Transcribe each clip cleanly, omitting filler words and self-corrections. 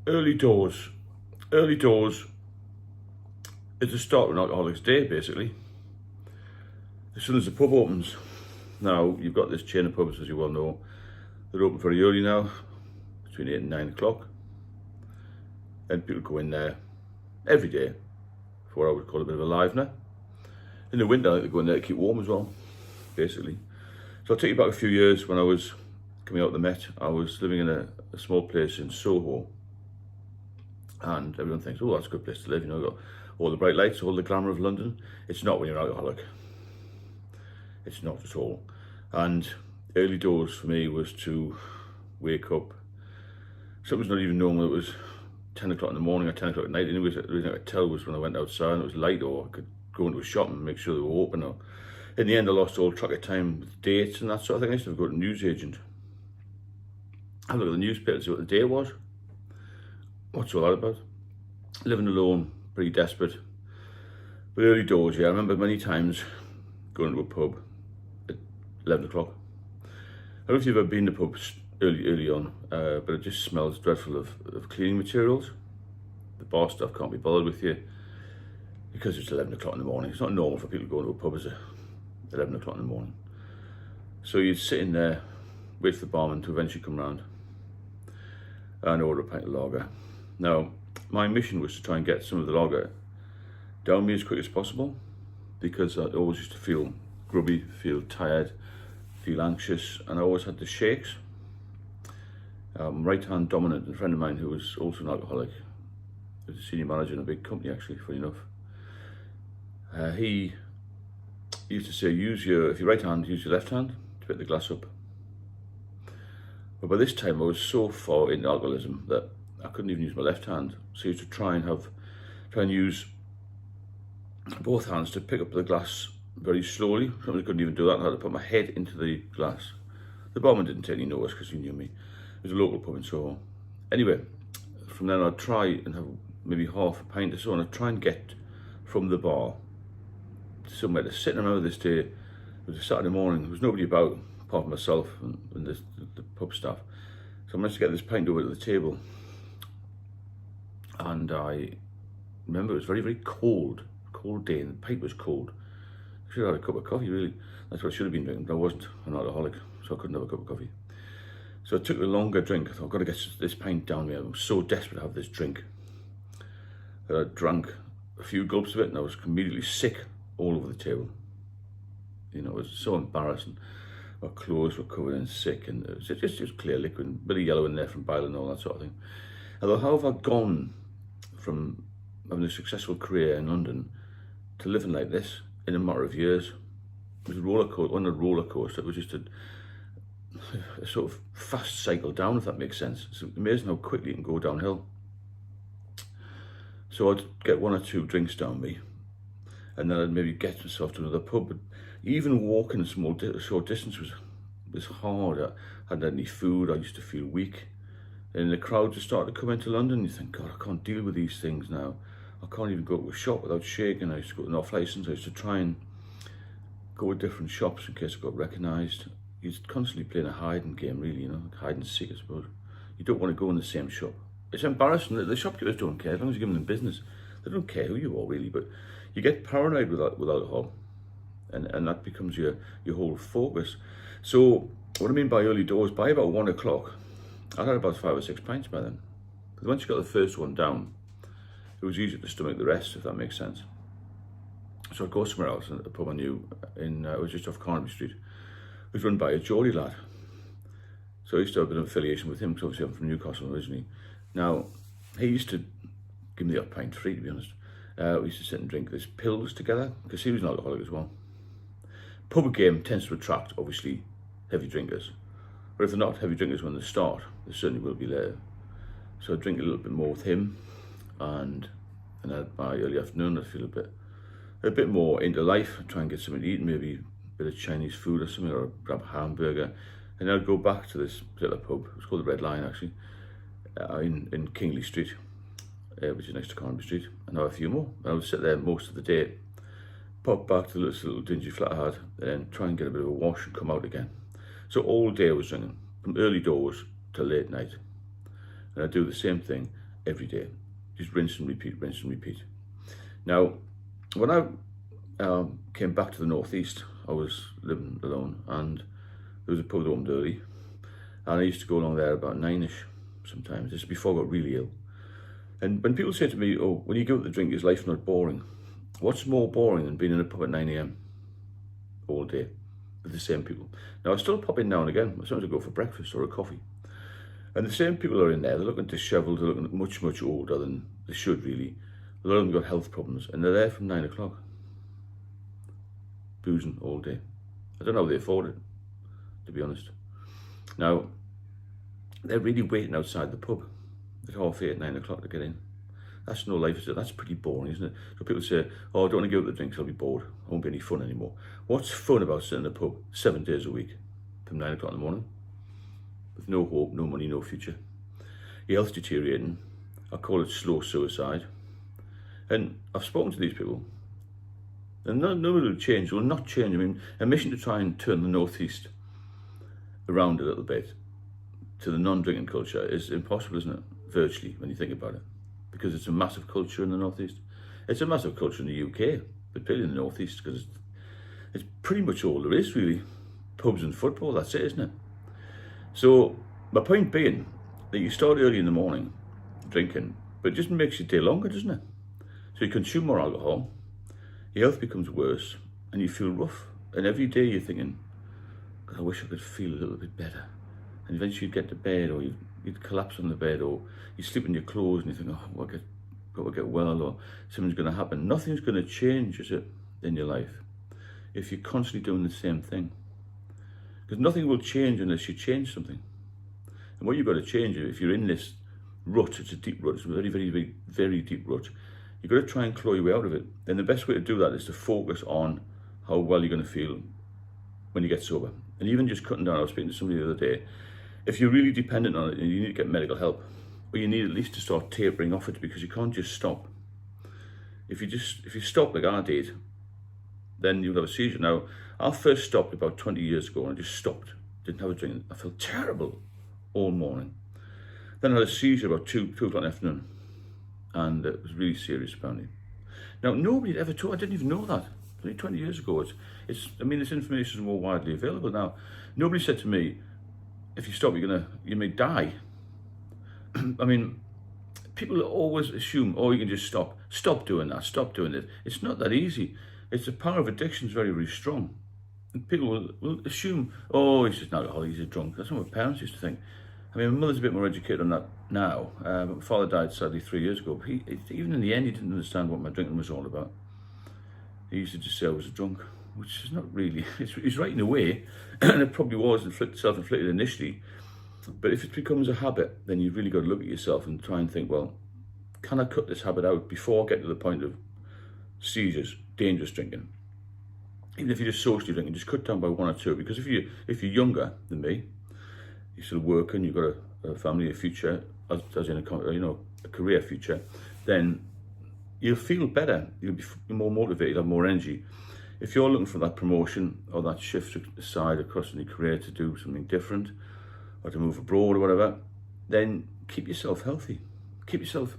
Early doors. Early doors is the start of an alcoholic's day, basically. As soon as the pub opens, now you've got this chain of pubs, as you well know. They're open very early now, between 8 and 9 o'clock. And people go in there every day for what I would call a bit of a livener. In the winter, I like to go in there to keep warm as well, basically. So I'll take you back a few years when I was coming out of the Met. I was living in a small place in Soho. And everyone thinks, oh, that's a good place to live, you know, got all the bright lights, all the glamour of London. It's not when you're an alcoholic. It's not at all. And early doors for me was to wake up. Something's not even normal. It was 10 o'clock in the morning or 10 o'clock at night. Anyways, the reason I could tell was when I went outside and it was light, or I could go into a shop and make sure they were open. Or in the end, I lost all track of time with dates and that sort of thing. I used to go to a newsagent, have a look at the newspaper to see what the day was. What's all that about? Living alone, pretty desperate. But early doors, yeah, I remember many times going to a pub at 11 o'clock. I don't know if you've ever been to pubs early on, but it just smells dreadful of cleaning materials. The bar staff can't be bothered with you because it's 11 o'clock in the morning. It's not normal for people to go to a pub at 11 o'clock in the morning. So you'd sit in there, wait for the barman to eventually come round and order a pint of lager. Now, my mission was to try and get some of the lager down me as quick as possible, because I always used to feel grubby, feel tired, feel anxious, and I always had the shakes. Right-hand dominant, a friend of mine who was also an alcoholic, he was a senior manager in a big company actually, funny enough. He used to say, if you're right hand, use your left hand to pick the glass up. But by this time I was so far into alcoholism that I couldn't even use my left hand. So I used to try and use both hands to pick up the glass very slowly. Sometimes I couldn't even do that, and I had to put my head into the glass. The barman didn't take any notice because he knew me. It was a local pub in Soho. Anyway, from then I'd try and have maybe half a pint or so, and I'd try and get from the bar somewhere to sit. And I remember this day, it was a Saturday morning, there was nobody about apart from myself and the pub staff. So I managed to get this pint over to the table. And I remember it was very, very cold day, and the pint was cold. I should have had a cup of coffee, really. That's what I should have been drinking, but I wasn't an alcoholic, so I couldn't have a cup of coffee. So I took a longer drink. I thought, I've got to get this pint down me. I was so desperate to have this drink that I drank a few gulps of it, and I was immediately sick all over the table. You know, it was so embarrassing. My clothes were covered in sick, and it was just clear liquid, a bit of yellow in there from bile and all that sort of thing. Although, how have I gone from having a successful career in London to living like this in a matter of years? It was a roller coaster. It was just a sort of fast cycle down, if that makes sense. It's amazing how quickly it can go downhill. So I'd get one or two drinks down me, and then I'd maybe get myself to another pub. But even walking a short distance was hard. I hadn't had any food. I used to feel weak. And the crowds had started to come into London. You think, God, I can't deal with these things now. I can't even go to a shop without shaking. I used to go to an off-licence. I used to try and go to different shops in case I got recognised. You're constantly playing a hiding game, really, you know, like hide and seek, I suppose. You don't want to go in the same shop. It's embarrassing. The shopkeepers don't care, as long as you're giving them business. They don't care who you are, really, but you get paranoid with alcohol, and that becomes your whole focus. So what I mean by early doors, by about 1 o'clock, I had about 5 or 6 pints by then. Because once you got the first one down, it was easier to stomach the rest, if that makes sense. So I'd go somewhere else, and a pub I knew, it was just off Carnaby Street. It was run by a Geordie lad. So I used to have a bit of affiliation with him, because obviously I'm from Newcastle originally. Now, he used to give me the odd pint free, to be honest. We used to sit and drink these pills together, because he was an alcoholic as well. Pub game tends to attract, obviously, heavy drinkers. But if they're not heavy drinkers when they start, they certainly will be later. So I'd drink a little bit more with him, and by early afternoon I'd feel a bit more into life. I'd try and get something to eat, maybe a bit of Chinese food or something, or grab a hamburger. And then I'd go back to this particular pub. It was called the Red Lion, actually, in Kingley Street, which is next to Carnaby Street, and have a few more. And I would sit there most of the day, pop back to this little dingy flat I had, and then try and get a bit of a wash and come out again. So all day I was drinking, from early doors to late night. And I'd do the same thing every day. Just rinse and repeat, rinse and repeat. Now, when I came back to the northeast, I was living alone, and there was a pub that opened early, and I used to go along there about 9ish sometimes. This is before I got really ill. And when people say to me, oh, when you go out to drink, is life not boring? What's more boring than being in a pub at 9 a.m. all day with the same people? Now, I still pop in now and again. Sometimes I go for breakfast or a coffee. And the same people are in there. They're looking disheveled. They're looking much, much older than they should, really. A lot of them got health problems. And they're there from 9 o'clock. Boozing all day. I don't know how they afford it, to be honest. Now, they're really waiting outside the pub at 8:30, 9 o'clock to get in. That's no life, is it? That's pretty boring, isn't it? So people say, oh, I don't want to go out to drinks, I'll be bored. I won't be any fun anymore. What's fun about sitting in a pub 7 days a week from 9 o'clock in the morning? With no hope, no money, no future. Your health's deteriorating. I call it slow suicide. And I've spoken to these people, and none of them will change, will not change. I mean, a mission to try and turn the northeast around a little bit to the non-drinking culture is impossible, isn't it? Virtually, when you think about it. Because it's a massive culture in the northeast. It's a massive culture in the UK, but particularly in the northeast, because it's pretty much all there is, really. Pubs and football, that's it, isn't it? So my point being that you start early in the morning drinking, but it just makes your day longer, doesn't it? So you consume more alcohol, your health becomes worse, and you feel rough. And every day you're thinking, God, I wish I could feel a little bit better. And eventually you'd get to bed, or you'd collapse on the bed, or you sleep in your clothes and you think, oh, I'll get well, or something's going to happen. Nothing's going to change, is it, in your life, if you're constantly doing the same thing. Because nothing will change unless you change something. And what you've got to change, if you're in this rut, it's a deep rut, it's a very, very, very, very deep rut, you've got to try and claw your way out of it. And the best way to do that is to focus on how well you're going to feel when you get sober. And even just cutting down, I was speaking to somebody the other day, if you're really dependent on it and you need to get medical help, or you need at least to start tapering off it, because you can't just stop. If you stop like I did, then you'll have a seizure. Now, I first stopped about 20 years ago, and I just stopped. Didn't have a drink. I felt terrible all morning. Then I had a seizure about 2 o'clock in the afternoon, and it was really serious apparently. Now, nobody had ever told, I didn't even know that. Only 20 years ago. I mean, this information is more widely available now. Nobody said to me, if you stop, you may die. I mean, people always assume, oh, you can just stop. Stop doing that, stop doing it. It's not that easy. It's the power of addiction is very, very strong. And people will assume, oh, he's just an alcoholic, he's a drunk. That's what my parents used to think. I mean, my mother's a bit more educated on that now. My father died sadly 3 years ago. But even in the end, he didn't understand what my drinking was all about. He used to just say I was a drunk, which is not really, he's right in a way, and it probably was self-inflicted initially. But if it becomes a habit, then you've really got to look at yourself and try and think, well, can I cut this habit out before I get to the point of seizures, dangerous drinking? Even if you're just socially drinking, just cut down by 1 or 2. Because if you're younger than me, you're still working, you've got a family, a future, as in a career future, then you'll feel better. You'll be more motivated, have more energy. If you're looking for that promotion or that shift aside across in your career to do something different, or to move abroad or whatever, then keep yourself healthy. Keep yourself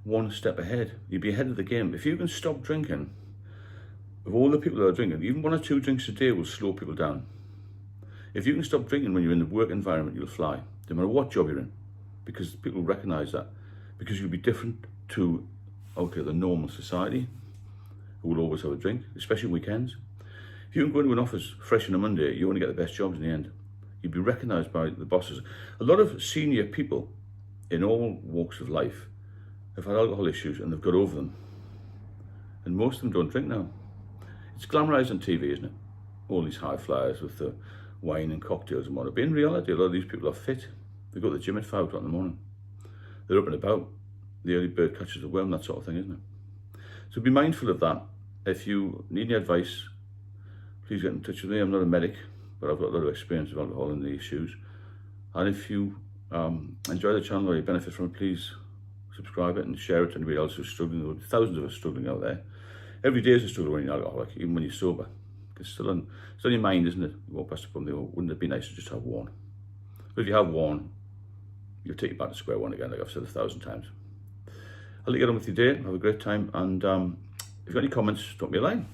one step ahead. You'll be ahead of the game. If you can stop drinking, of all the people that are drinking, even 1 or 2 drinks a day will slow people down. If you can stop drinking when you're in the work environment, you'll fly, no matter what job you're in, because people recognize that. Because you'll be different to, the normal society, who will always have a drink, especially weekends. If you can go into an office fresh on a Monday, you only get the best jobs in the end. You'd be recognised by the bosses. A lot of senior people in all walks of life have had alcohol issues and they've got over them. And most of them don't drink now. It's glamorised on TV, isn't it? All these high flyers with the wine and cocktails and whatnot. But in reality, a lot of these people are fit. They go to the gym at 5 o'clock in the morning. They're up and about. The early bird catches the worm, that sort of thing, isn't it? So be mindful of that. If you need any advice, please get in touch with me. I'm not a medic, but I've got a lot of experience with alcohol and the issues. And if you enjoy the channel or you benefit from it, please subscribe it and share it to anybody else who's struggling. There are thousands of us struggling out there. Every day is a struggle when you're an alcoholic, even when you're sober. It's still on your mind, isn't it? You walk past the pub and go, wouldn't it be nice to just have one? But if you have one, you'll take you back to square one again, like I've said 1,000 times. I'll let you get on with your day. Have a great time. And if you've got any comments, drop me a line.